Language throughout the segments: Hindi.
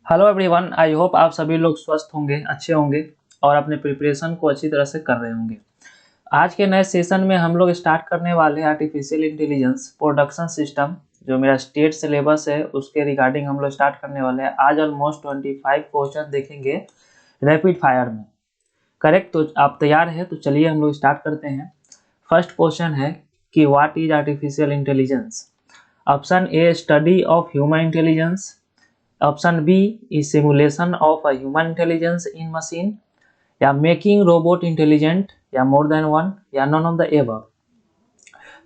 हेलो एवरीवन, आई होप आप सभी लोग स्वस्थ होंगे, अच्छे होंगे और अपने प्रिपरेशन को अच्छी तरह से कर रहे होंगे। आज के नए सेशन में हम लोग स्टार्ट करने वाले हैं आर्टिफिशियल इंटेलिजेंस प्रोडक्शन सिस्टम। जो मेरा स्टेट सिलेबस है उसके रिगार्डिंग हम लोग स्टार्ट करने वाले हैं। आज ऑलमोस्ट 25 क्वेश्चन देखेंगे रैपिड फायर में। करेक्ट, तो आप तैयार हैं? तो चलिए हम लोग स्टार्ट करते हैं। फर्स्ट क्वेश्चन है कि what is artificial intelligence. Option A, study of human intelligence. Option B is simulation of a human intelligence in machine, या मेकिंग रोबोट इंटेलिजेंट, या मोर देन वन, या नॉन ऑफ द एबव।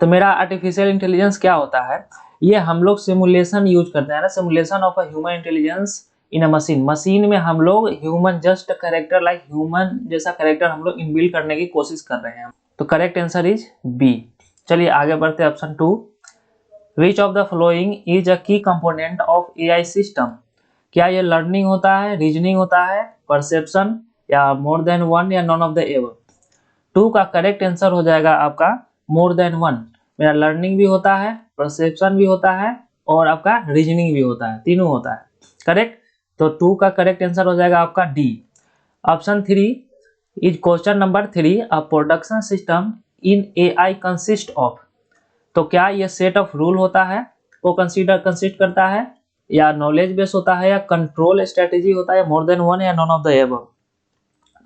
तो मेरा आर्टिफिशियल इंटेलिजेंस क्या होता है, ये हम लोग सिमुलेशन यूज करते हैं ना, simulation of a human intelligence in a machine. Machine में हम लोग human just character like human जैसा करेक्टर हम लोग इनबिल्ड करने की कोशिश कर रहे हैं। तो करेक्ट आंसर इज बी। चलिए आगे बढ़ते हैं। Option two, which of the following is a key component of AI system. क्या ये लर्निंग होता है, रीजनिंग होता है, परसेप्शन, या मोर देन वन, या none of the above. Two का करेक्ट आंसर हो जाएगा आपका मोर देन वन। मेरा लर्निंग भी होता है, परसेप्शन भी होता है और आपका रीजनिंग भी होता है, तीनों होता है। करेक्ट, तो टू का करेक्ट आंसर हो जाएगा आपका D. Option three is question number three, a production system in AI consist of. तो क्या ये सेट ऑफ रूल होता है वो कंसिस्ट करता है, या नॉलेज बेस होता है, या कंट्रोल स्ट्रेटेजी होता है, मोर देन वन, या नॉन ऑफ द एबव।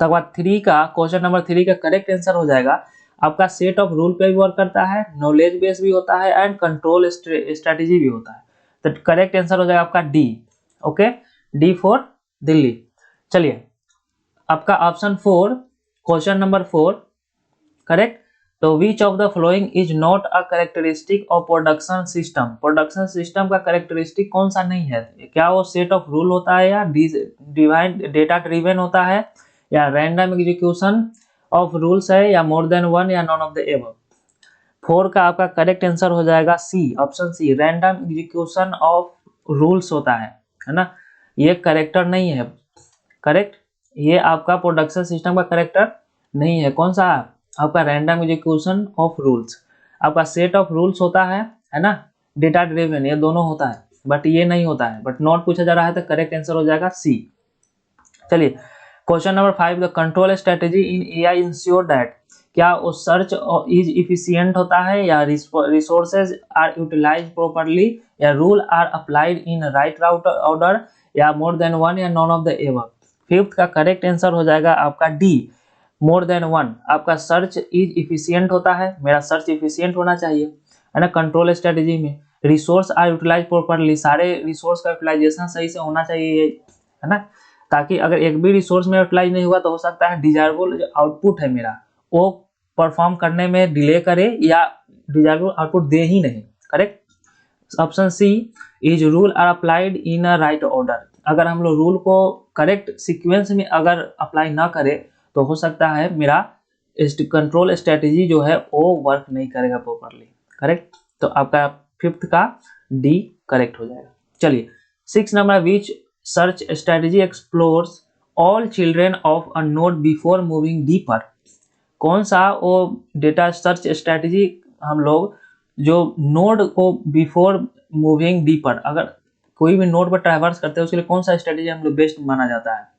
तब बाद थ्री का क्वेश्चन नंबर थ्री का करेक्ट आंसर हो जाएगा आपका सेट ऑफ रूल पे भी वर्क करता है, नॉलेज बेस भी होता है एंड कंट्रोल स्ट्रेटेजी भी होता है। तो करेक्ट आंसर हो जाएगा आपका D. Okay, D for Delhi. चलिए आपका option four, question number four, correct. तो which of the following is not a characteristic of production system. Production system का कैरेक्टरिस्टिक कौन सा नहीं है? क्या वो सेट ऑफ रूल होता है, या डिवाइन डेटा ड्रिवन होता है, या रैंडम एग्जीक्यूशन ऑफ रूल्स है, या मोर देन वन, या none of the above. Four का आपका करेक्ट आंसर हो जाएगा C, option C, random execution of rules होता है ना। ये करेक्टर नहीं है। करेक्ट, ये आपका प्रोडक्शन सिस्टम का करेक्टर नहीं है। कौन सा? आपका रैंडम एग्जीक्यूशन ऑफ रूल्स। आपका सेट ऑफ रूल्स होता है ना, डेटा ड्रिवन, ये दोनों होता है, बट ये नहीं होता है, बट नॉट पूछा जा रहा है तो करेक्ट आंसर हो जाएगा सी। चलिए question number five, the control strategy in AI ensure that. क्या वो सर्च इज इफिशिएंट होता है, या रिसोर्सेज आर यूटिलाइज प्रॉपर्ली, या rule are applied in right route order, या मोर देन वन, या none of the above. Fifth का करेक्ट आंसर हो जाएगा आपका डी, मोर देन वन। आपका सर्च इज इफिशिएंट होता है, मेरा सर्च इफिशिएंट होना चाहिए, है ना। कंट्रोल स्ट्रेटेजी में रिसोर्स आर यूटिलाइज प्रॉपर्ली, सारे रिसोर्स का यूटिलाइजेशन सही से होना चाहिए, है ना। ताकि अगर एक भी रिसोर्स में यूटिलाइज नहीं हुआ तो हो सकता है डिजायरेबल जो आउटपुट है मेरा वो परफॉर्म करने में डिले करे, या डिजायरेबल आउटपुट दे ही नहीं। Correct, option C is rule are applied in a right order. अगर हम लोग रूल को करेक्ट सीक्वेंस में अगर अप्लाई ना करें तो हो सकता है मेरा कंट्रोल स्ट्रेटेजी जो है वो वर्क नहीं करेगा प्रॉपरली। करेक्ट, तो आपका फिफ्थ का डी करेक्ट हो जाएगा। चलिए six number, which search strategy explores all children of a node before moving deeper. कौन सा वो डेटा सर्च स्ट्रेटेजी हम लोग जो नोड को बिफोर मूविंग डीपर, अगर कोई भी नोड पर ट्रैवर्स करते हैं उसके लिए कौन सा स्ट्रेटेजी हम लोग बेस्ट माना जाता है?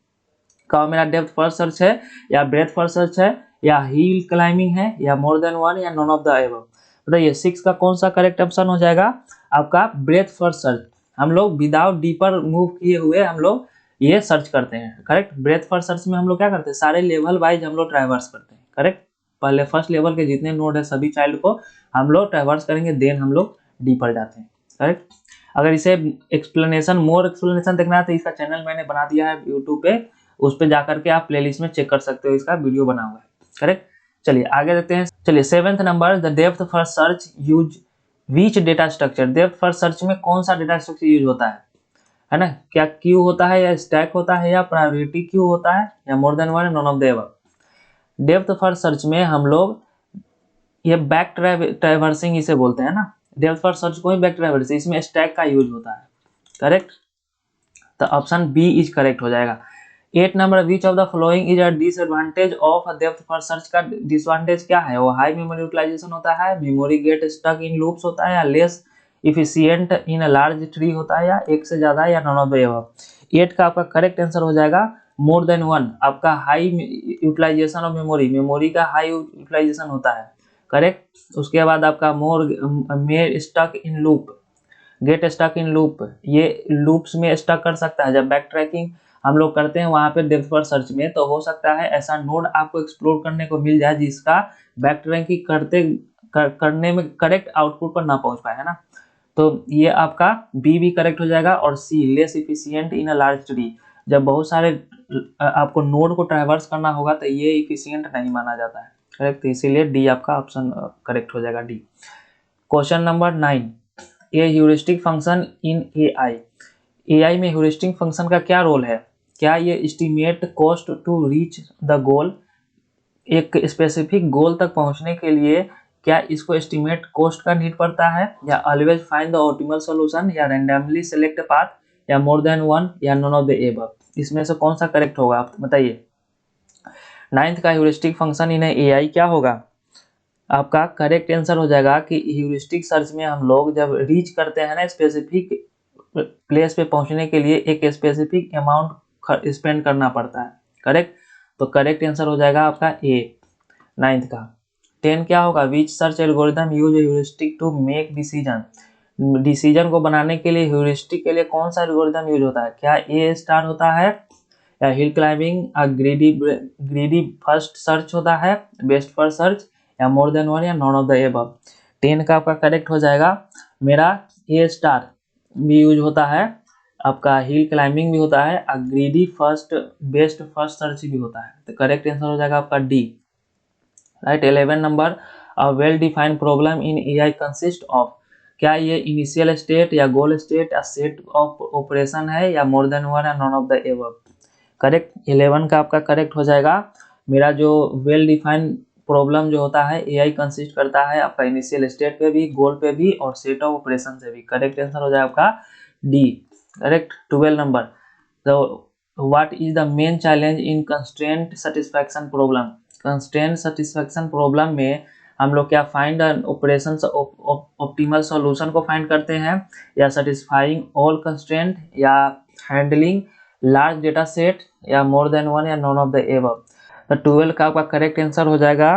क्या मेरा डेप्थ फर्स्ट सर्च है, या ब्रेथ फर्स्ट सर्च है, या हिल क्लाइंबिंग है, या मोर देन वन, या नॉन ऑफ द एबव। बताइए सिक्स का कौन सा करेक्ट ऑप्शन हो जाएगा आपका? Breath first search. हम लोग विदाउट डीपर मूव किए हुए हम लोग ये सर्च करते हैं। करेक्ट, ब्रेथ फर्स्ट सर्च में हम लोग क्या करते हैं, सारे लेवल वाइज हम लोग ट्रैवर्स करते हैं। करेक्ट, पहले फर्स्ट लेवल के जितने नोड है सभी चाइल्ड को हम लोग ट्रैवर्स करेंगे, देन हम लोग डीपर जाते हैं। करेक्ट, अगर इसे एक्सप्लेनेशन मोर एक्सप्लेनेशन देखना है तो इसका चैनल मैंने बना दिया है यूट्यूब पे, उस पे जाकर के आप प्लेलिस्ट में चेक कर सकते हो, इसका वीडियो बना हुआ है। करेक्ट, चलिए आगे देखते हैं। चलिए seventh number, the depth first search use which data structure. Depth first search में कौन सा डेटा स्ट्रक्चर यूज होता है ना। क्या क्यू होता है, या स्टैक होता है, या प्रायोरिटी क्यू होता है, या more than one, non of the above. Depth first search में हम लोग ये बैक ट्रैवर्सिंग इसे बोलते हैं ना, डेप्थ फर्स्ट सर्च को ही बैक ट्रैवर्सिंग, इसमें स्टैक का यूज होता है। करेक्ट, तो ऑप्शन बी इज करेक्ट हो जाएगा। 8 number, which of the following is a disadvantage of depth first search. का डिसएडवांटेज क्या है? वो हाई मेमोरी यूटिलाइजेशन होता है, memory get stuck in loops होता है, या less efficient in a large tree होता है, या एक से ज्यादा, या नॉन ऑफ द एबव। 8 का आपका करेक्ट आंसर हो जाएगा मोर देन वन। आपका high utilisation of memory, memory का हाई यूटिलाइजेशन होता है, करेक्ट। उसके बाद आपका मोर मेर stuck in loop, get stuck in loop, ये लूप्स में स्टक कर सकता है। जब बैक ट्रैकिंग हम लोग करते हैं वहां पे डेप्थ फर्स्ट सर्च में, तो हो सकता है ऐसा नोड आपको एक्सप्लोर करने को मिल जाए जिसका बैक ट्रैकिंग करने में करेक्ट आउटपुट पर ना पहुंच पाए, है ना। तो ये आपका बी भी करेक्ट हो जाएगा। और C less efficient in a large tree, जब बहुत सारे आपको नोड को ट्रैवर्स करना होगा तो ये इफिशियंट नहीं माना जाता है, करेक्ट। तो इसीलिए डी आपका ऑप्शन करेक्ट हो जाएगा, D. Question number 9, a heuristic function in AI. AI में ह्यूरिस्टिक फंक्शन का क्या रोल है? क्या ये estimate cost to reach the goal, एक स्पेसिफिक गोल तक पहुंचने के लिए क्या इसको एस्टिमेट कॉस्ट का नीड पड़ता है, या always find the optimal solution, या रैंडमली सेलेक्ट पाथ, या मोर देन वन, या नॉन ऑफ द एबव? इसमें से कौन सा करेक्ट होगा आप बताइए। 9th का ह्यूरिस्टिक फंक्शन इन एआई क्या होगा? आपका करेक्ट आंसर हो जाएगा कि ह्यूरिस्टिक सर्च में हम लोग जब रीच करते हैं ना स्पेसिफिक प्लेस पे पहुंचने के लिए एक स्पेसिफिक अमाउंट स्पेंड करना पड़ता है, करेक्ट। तो करेक्ट आंसर हो जाएगा आपका ए 9th का। 10 क्या होगा? Which search algorithm use heuristic to make decision, decision को बनाने के लिए ह्यूरिस्टिक के लिए कौन सा एल्गोरिथम यूज होता है? क्या ए स्टार होता है, या hill climbing, greedy first search होता है, बेस्ट फर्स्ट सर्च, या मोर देन वन, या नॉन ऑफ द एबव? 10 का आपका करेक्ट हो जाएगा मेरा ए स्टार भी यूज होता है, आपका हिल क्लाइंबिंग भी होता है, greedy first best first search भी होता है। तो करेक्ट आंसर हो जाएगा आपका D, right. 11 number, a well defined problem in AI consist of, क्या ये इनिशियल स्टेट या गोल स्टेट या सेट ऑफ ऑपरेशन है, या मोर देन वन, या none of the above? Correct 11 का आपका करेक्ट हो जाएगा मेरा जो वेल डिफाइंड प्रॉब्लम जो होता है एआई कंसिस्ट करता है आपका इनिशियल स्टेट पे भी, गोल पे भी, और सेट ऑफ ऑपरेशन से भी। करेक्ट आंसर हो जाएगा आपका डी, करेक्ट। 12 नंबर, तो what is the main challenge in constraint satisfaction problem? Constraint satisfaction problem में हम लोग क्या फाइंड ऑपरेशन ऑप्टिमल सॉल्यूशन को फाइंड करते हैं, या सेटिस्फाइंग ऑल कंस्ट्रेंट, या हैंडलिंग लार्ज डेटा सेट, या मोर देन वन, या नॉन ऑफ द एबव? तो 12 का आपका करेक्ट आंसर हो जाएगा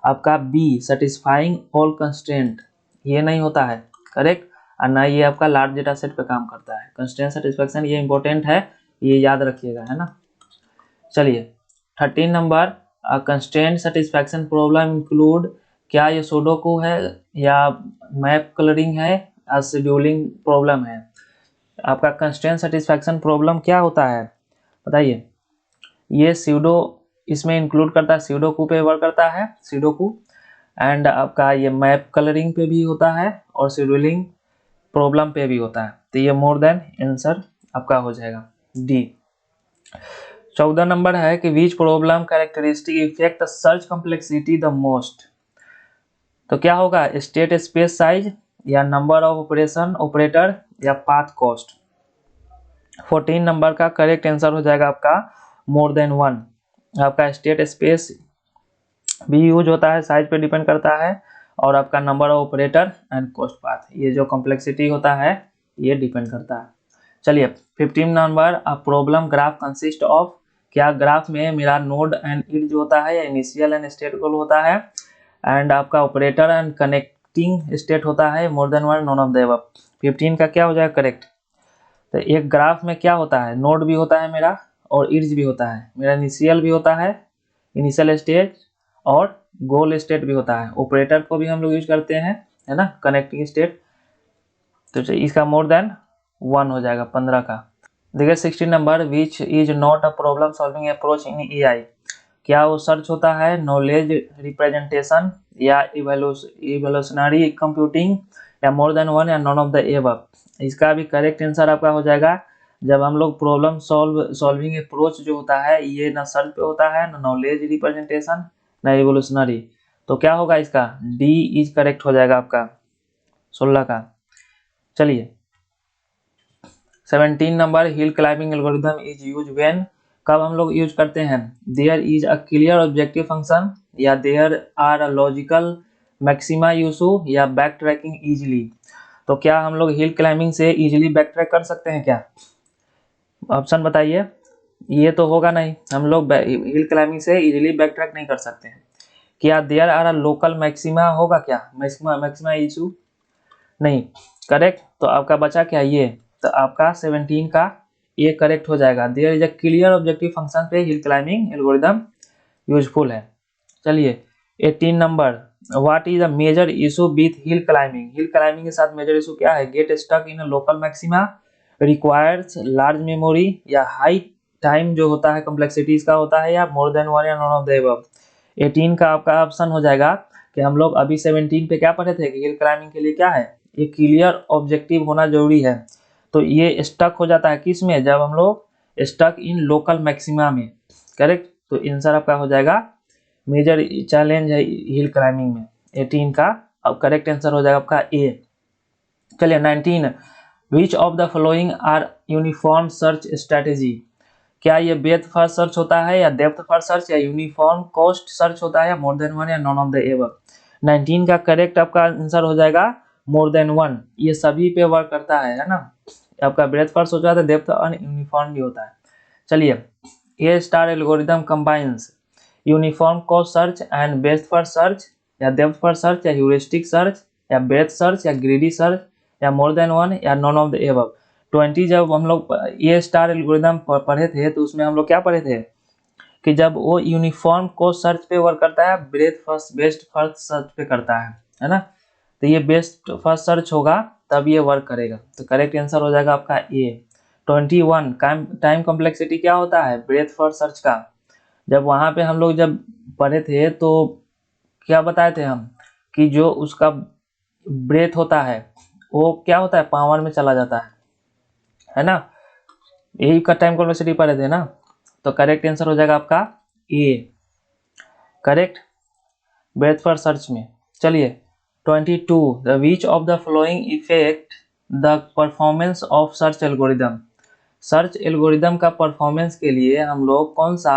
आपका बी, सेटिस्फाइंग ऑल कंस्ट्रेंट। ये नहीं होता है, करेक्ट। और ना ये आपका लार्ज डेटा सेट पे काम करता है। कंस्ट्रेंट सेटिस्फैक्शन ये इंपॉर्टेंट है, ये याद रखिएगा, है ना। चलिए 13 number, constraint satisfaction problem include, क्या ये सुडोकू है, या मैप कलरिंग है, या शेड्यूलिंग प्रॉब्लम है? आपका कंस्ट्रेंट सेटिस्फैक्शन प्रॉब्लम क्या होता है बताइए। ये स्यूडो इसमें इंक्लूड करता है, स्यूडोकू पे वर्क करता है, स्यूडोकू। एंड आपका ये मैप कलरिंग पे भी होता है, और शेड्यूलिंग प्रॉब्लम पे भी होता है। तो ये मोर देन आंसर आपका हो जाएगा डी। 14 नंबर है कि which problem characteristic effect search complexity the most? तो क्या होगा? स्टेट स्पेस साइज, या नंबर ऑफ ऑपरेशन ऑपरेटर, या पाथ कॉस्ट? 14 नंबर का करेक्ट आंसर हो जाएगा आपका मोर देन वन। आपका स्टेट स्पेस भी यूज होता है, साइज पे डिपेंड करता है, और आपका number of operator and cost path, ये जो कॉम्प्लेक्सिटी होता है ये डिपेंड करता है। चलिए 15 number, a problem graph consist of, क्या ग्राफ में मेरा नोड एंड एज होता है, या इनिशियल एंड स्टेट गोल होता है, एंड आपका ऑपरेटर एंड कनेक्टिंग स्टेट होता है, मोर than one, non of the above? 15 का क्या हो जाएगा करेक्ट? तो एक ग्राफ में क्या होता है? नोड भी होता है मेरा, और इर्ज भी होता है मेरा, इनिशियल भी होता है, इनिशियल स्टेट, और गोल स्टेट भी होता है। ऑपरेटर को भी हम लोग यूज करते हैं, है ना, कनेक्टिंग स्टेट। तो इसका मोर देन वन हो जाएगा 15 का। देखिए 16 number, which is not a problem solving approach in AI? क्या वो सर्च होता है, नॉलेज रिप्रेजेंटेशन, या इवोल्यूशनरी कंप्यूटिंग, या मोर देन वन, या नॉन ऑफ द एबव? इसका भी करेक्ट आंसर आपका हो जाएगा, जब हम लोग प्रॉब्लम सॉल्विंग अप्रोच जो होता है ये ना सर्च पे होता है, ना नॉलेज रिप्रेजेंटेशन, ना इवोल्यूशनरी। तो क्या होगा इसका? डी इज करेक्ट हो जाएगा आपका 16 का। चलिए 17 number, hill climbing algorithm is use when, कब हम लोग यूज करते हैं? There is a clear objective function, या there are a logical maxima यूसू, या बैक ट्रैकिंग इजिली? तो क्या हम लोग हिल क्लाइंबिंग से इजिली बैक ट्रैक कर सकते हैं क्या? ऑप्शन बताइए। ये तो होगा नहीं, हम लोग हिल क्लाइंबिंग से इजीली बैक ट्रैक नहीं कर सकते हैं। क्या देयर आर लोकल मैक्सिमा होगा, क्या मैक्सिमा इशू नहीं। करेक्ट, तो आपका बचा क्या ये, तो आपका 17 का ये करेक्ट हो जाएगा। There is a clear objective function पे हिल क्लाइंबिंग एल्गोरिदम यूजफुल है। चलिए 18 number, what is a major issue with hill climbing. Hill climbing के साथ मेजर इशू क्या है, get stuck in local maxima, requires large memory, या हाई टाइम जो होता है कॉम्प्लेक्सिटी इसका होता है, या मोर देन वन, या नॉन ऑफ द अबव। 18 का आपका ऑप्शन हो जाएगा कि हम लोग अभी 17 पे क्या पढ़े थे कि हिल क्लाइंबिंग के लिए क्या है, ये क्लियर ऑब्जेक्टिव होना जरूरी है। तो ये स्टक हो जाता है किस में, जब हम लोग स्टक इन लोकल मैक्सिमा में। करेक्ट, तो आंसर आपका हो जाएगा मेजर चैलेंज है हिल क्लाइंबिंग में 18 का। अब करेक्ट आंसर हो जाएगा आपका ए। चलिए 19, which of the following are uniform search strategy. क्या ये ब्रेथ फर्स्ट सर्च होता है, या डेप्थ फर्स्ट सर्च, या यूनिफॉर्म कॉस्ट सर्च होता है, या मोर देन वन, या नॉन ऑफ द एबव। 19 का करेक्ट आपका आंसर हो जाएगा मोर देन वन। ये सभी पे वर्क करता है ना। आपका ब्रेथ फर्स्ट हो जाता है, डेप्थ और यूनिफॉर्म भी होता है। चलिए A star algorithm combines uniform cost search and best first search, या डेप्थ फर्स्ट सर्च, या ह्यूरिस्टिक सर्च, या ब्रेथ सर्च, या ग्रीडी सर्च, या मोर देन वन, या नॉन ऑफ द एबव। 20 जब हम लोग ए स्टार एल्गोरिदम पढ़े थे तो उसमें हम लोग क्या पढ़े थे कि जब वो यूनिफॉर्म कॉस्ट सर्च पे वर्क करता है, बेस्ट फर्स्ट सर्च पे करता है ना। तो ये बेस्ट फर्स्ट सर्च होगा तब ये वर्क करेगा। तो करेक्ट आंसर हो जाएगा आपका ए। 21 टाइम कॉम्प्लेक्सिटी क्या होता है ब्रेथ फर्स्ट सर्च का। जब वहां पे हम लोग जब पढ़े थे तो क्या बताए थे हम कि जो उसका ब्रेथ होता है वो क्या होता है, पावर में चला जाता है ना। यही का टाइम कॉम्प्लेक्सिटी पढ़े थे ना। तो करेक्ट आंसर हो जाएगा आपका ए। करेक्ट, ब्रेथ फर्स्ट सर्च में। चलिए 22, the which of the following effect the performance of search algorithm. Search algorithm का परफॉर्मेंस के लिए हम लोग कौन सा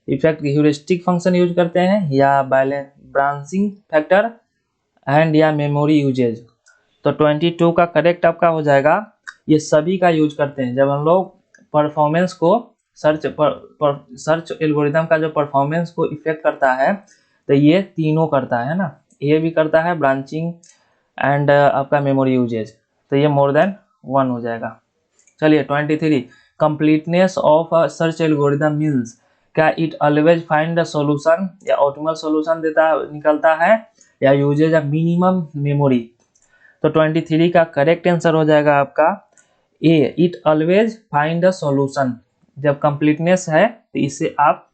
इफेक्ट, ह्यूरिस्टिक फंक्शन यूज करते हैं, या ब्रांचिंग फैक्टर एंड, या मेमोरी यूजेज। तो 22 का करेक्ट आपका हो जाएगा ये सभी का यूज करते हैं। जब हम लोग परफॉर्मेंस को सर्च एल्गोरिदम का जो परफॉर्मेंस को इफेक्ट करता है तो ये तीनों करता है ना, ये भी करता है ब्रांचिंग एंड आपका मेमोरी यूजेज। तो ये मोर देन वन हो जाएगा। चलिए 23, completeness of a search algorithm means, क्या it always find the solution, या ऑप्टिमल सॉल्यूशन निकलता है, या यूजेज अ मिनिमम मेमोरी। तो 23 का करेक्ट आंसर हो जाएगा आपका A, it always find the solution. जब कंप्लीटनेस है तो इससे आप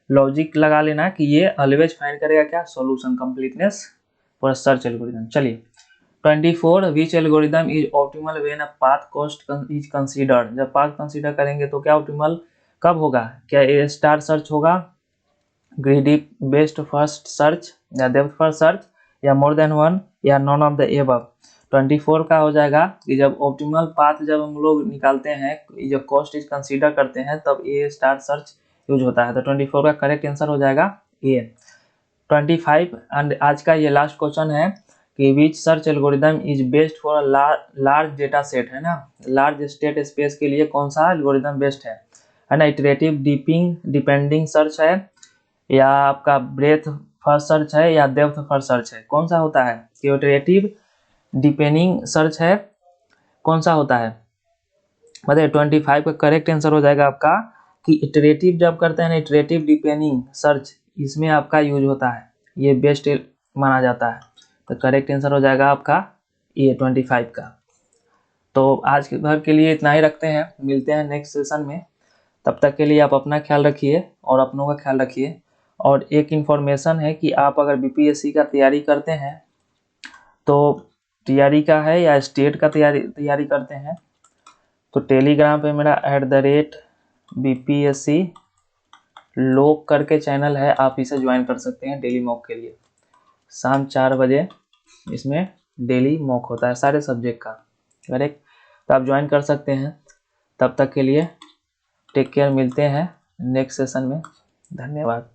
लॉजिक लगा लेना कि ये ऑलवेज फाइंड करेगा क्या, solution, completeness for search algorithm. चलिए 24, which algorithm is optimal when a path cost is considered. जब पाथ कंसीडर करेंगे तो क्या ऑप्टिमल कब होगा, क्या ए स्टार सर्च होगा, ग्रीडी बेस्ट फर्स्ट सर्च, या डेप्थ फर्स्ट सर्च, या मोर देन वन, या नॉन ऑफ द एबव। 24 का हो जाएगा कि जब ऑप्टिमल पाथ जब हम लोग निकालते हैं, जब कॉस्ट इज कंसीडर करते हैं तब ए स्टार सर्च यूज होता है। तो 24 का करेक्ट आंसर हो जाएगा ए। 25 एंड आज का ये लास्ट क्वेश्चन है कि which search algorithm is best for large data set, है ना। लार्ज स्टेट स्पेस के लिए कौन सा एल्गोरिदम बेस्ट है ना। इटरेटिव डीपिंग डिपेंडिंग सर्च है, या आपका ब्रेथ फर्स्ट सर्च है, या डेप्थ फर्स्ट सर्च है, कौन सा होता है। इटरेटिव डिपेंडिंग सर्च है, कौन सा होता है बताइए। 25 का करेक्ट आंसर हो जाएगा आपका कि इटरेटिव जब करते हैं ना, इटरेटिव डिपेंडिंग सर्च, इसमें आपका यूज होता है, ये बेस्ट माना जाता है। तो करेक्ट आंसर हो जाएगा आपका ये 25 का। तो आज के भर के लिए इतना ही रखते हैं, मिलते हैं नेक्स्ट सेशन में। तब तक के लिए आप अपना ख्याल रखिए और अपनों का ख्याल रखिए। और एक इन्फॉर्मेशन है कि आप अगर बीपीएससी का तैयारी करते हैं तो तैयारी का है या स्टेट का तैयारी करते हैं तो टेलीग्राम पे मेरा @BPSC लोक करके चैनल है, आप इसे ज्वाइन कर सकते हैं डेली मॉक के लिए। शाम 4 बजे इसमें डेली मॉक होता है सारे सब्जेक्ट का। करेक्ट, तो आप ज्वाइन कर सकते हैं। तब तक के लिए टेक केयर, मिलते हैं नेक्स्ट सेशन में। धन्यवाद।